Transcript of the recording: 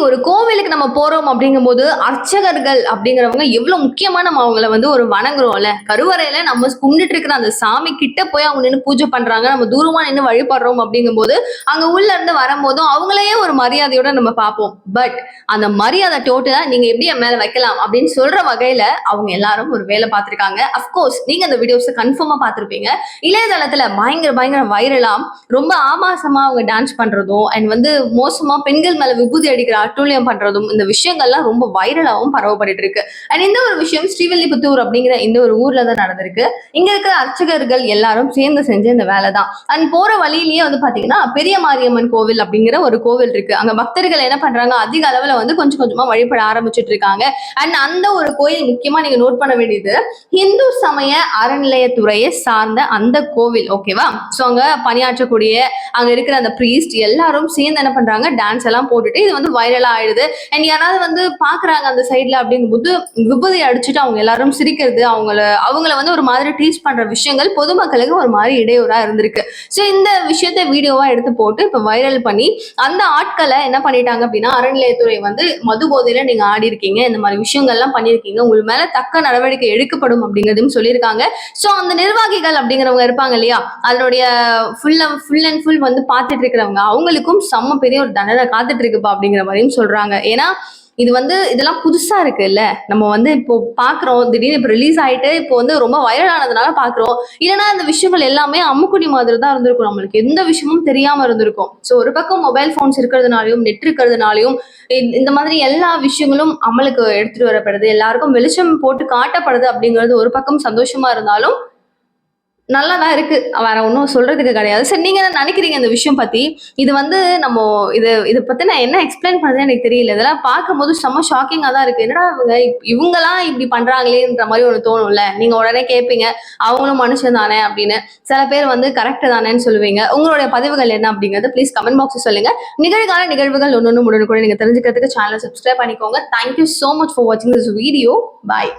ஒரு கோவிலுக்கு நம்ம போறோம் அப்படிங்கும்போது அர்ச்சகர்கள் அப்படிங்கிறவங்க எவ்வளவு முக்கியமா நம்ம அவங்கள வந்து ஒரு வணங்குறோம்ல. கருவறையில நம்ம கும்பிட்டுட்டு இருக்கிற அந்த சாமி கிட்ட போய் அவங்க நின்று பூஜை பண்றாங்க, நம்ம தூரமா நின்று வழிபடுறோம் அப்படிங்கும்போது அங்க உள்ள இருந்து வரும்போதும் அவங்களையே ஒரு மரியாதையோட நம்ம பார்ப்போம். பட் அந்த மரியாதை டோட்டலா நீங்க எப்படி என் மேல வைக்கலாம் அப்படின்னு சொல்ற வகையில அவங்க எல்லாரும் ஒரு வேலை பார்த்திருக்காங்க. அப்கோர்ஸ் நீங்க அந்த வீடியோஸ் கன்ஃபார்மா பார்த்திருப்பீங்க. இளையதளத்துல பயங்கர பயங்கர வைரலா ரொம்ப ஆபாசமா அவங்க டான்ஸ் பண்றதும் அண்ட் வந்து மோசமா பெண்கள் மேல விபூதி அடிக்கிற அட்டூழியம் பண்றதும் இந்த விஷயங்கள்லாம் ரொம்ப வைரலாவும் பரவப்பட்டு இருக்கு. அண்ட் இந்த ஒரு விஷயம் ஸ்ரீவில்லிபுத்தூர் அப்படிங்கிற இந்த ஒரு ஊர்ல தான் நடந்திருக்கு. இங்க இருக்கிற அர்ச்சகர்கள் எல்லாரும் சேர்ந்து செஞ்ச இந்த வேலை தான். அண்ட் போற வழியிலேயே வந்து பாத்தீங்கன்னா பெரிய மாரியம்மன் கோவில் அப்படிங்கிற ஒரு கோவில் இருக்கு. அங்க பக்தர்கள் என்ன பண்றாங்க, அதிக அளவுல வந்து கொஞ்சம் கொஞ்சமா வழிபட ஆரம்பிச்சுட்டு இருக்காங்க. அண்ட் அந்த ஒரு கோயில் முக்கியமா நீங்க நோட் பண்ண வேண்டியது இந்து சமய அறநிலையத்துறையை சார்ந்த அந்த கோவில். ஓகேவா? சோ அங்க பணியாற்றக்கூடிய அங்க இருக்கிற அந்த பிரீஸ்ட் எல்லாரும் சேர்ந்து என்ன பண்றாங்க, டான்ஸ் எல்லாம் போட்டுட்டு இது வந்து வைரலா ஆயிடுது. அண்ட் யாராவது வந்து பாக்குறாங்க அந்த சைட்ல அப்படிங்கும்போது விபூதி அடிச்சுட்டு அவங்க எல்லாரும் சிரிக்கிறது, அவங்கள வந்து ஒரு மாதிரி டீச் பண்ற விஷயங்கள் பொதுமக்களுக்கு ஒரு மாதிரி இடையூறா இருந்திருக்கு. சோ இந்த விஷயத்த வீடியோவா எடுத்து போட்டு இப்ப வைரல் பண்ணி அந்த ஆட்களை என்ன பண்ணிட்டாங்க அப்படின்னா, அறநிலையத்துறை வந்து மது போதையில நீங்க ஆடி இருக்கீங்க, இந்த மாதிரி விஷயங்கள்லாம் பண்ணிருக்கீங்க, உங்க மேல தக்க நடவடிக்கை எடுக்கப்படும் அப்படிங்கிறதையும் சொல்லியிருக்காங்க. சோ அந்த நிர்வாகிகள் அப்படிங்கிறவங்க இருப்பாங்க இல்லையா, அதனுடைய ஃபுல் அண்ட் ஃபுல் வந்து பார்த்துட்டு இருக்கிறவங்க அவங்களுக்கும் செம்ம பெரிய ஒரு தண்டனை காத்துட்டு இருக்குப்பா அப்படிங்கிற மாதிரியும் சொல்றாங்க. ஏன்னா இது வந்து இதெல்லாம் புதுசா இருக்கு இல்ல, நம்ம வந்து இப்போ பாக்குறோம், திடீர்னு இப்போ ரிலீஸ் ஆயிட்டு இப்போ வந்து ரொம்ப வைரல் ஆனதுனால பாக்குறோம். இல்லைன்னா இந்த விஷயங்கள் எல்லாமே அம்முக்குடி மாதிரி தான் இருந்திருக்கும், நம்மளுக்கு எந்த விஷயமும் தெரியாம இருந்திருக்கும். ஸோ ஒரு பக்கம் மொபைல் போன்ஸ் இருக்கிறதுனாலையும் நெட் இருக்கிறதுனாலையும் இந்த மாதிரி எல்லா விஷயங்களும் அமலுக்கு எடுத்துட்டு வரப்படுது, எல்லாருக்கும் வெளிச்சம் போட்டு காட்டப்படுது அப்படிங்கிறது ஒரு பக்கம் சந்தோஷமா இருந்தாலும் நல்லாதான் இருக்கு. வேற ஒன்றும் சொல்றதுக்கு கிடையாது. சரி, நீங்க என்ன நினைக்கிறீங்க இந்த விஷயம் பத்தி? இது வந்து நம்ம இத பத்தி நான் என்ன எக்ஸ்பிளைன் பண்றதுன்னு எனக்கு தெரியல. இதெல்லாம் பார்க்கும்போது செம்ம ஷாக்கிங்கா தான் இருக்கு. என்னடா இவங்கலாம் இப்படி பண்றாங்களேன்ற மாதிரி ஒண்ணு தோணும்ல. நீங்க உடனே கேட்பீங்க, அவங்களும் மனுஷன் தானே அப்படின்னு. சில பேர் வந்து கரெக்ட் தானேன்னு சொல்லுவீங்க. உங்களுடைய பதிவுகள் என்ன அப்படிங்கறது ப்ளீஸ் கமெண்ட் பாக்ஸ் சொல்லுங்க. நிகழ்கால நிகழ்வுகள் ஒன்னொன்னு உடனுக்குடன் நீங்க தெரிஞ்சுக்கிறதுக்கு சேனலை சப்ஸ்கிரைப் பண்ணிக்கோங்க. தேங்க்யூ சோ மச் ஃபார் வாட்சிங் திஸ் வீடியோ. பாய்.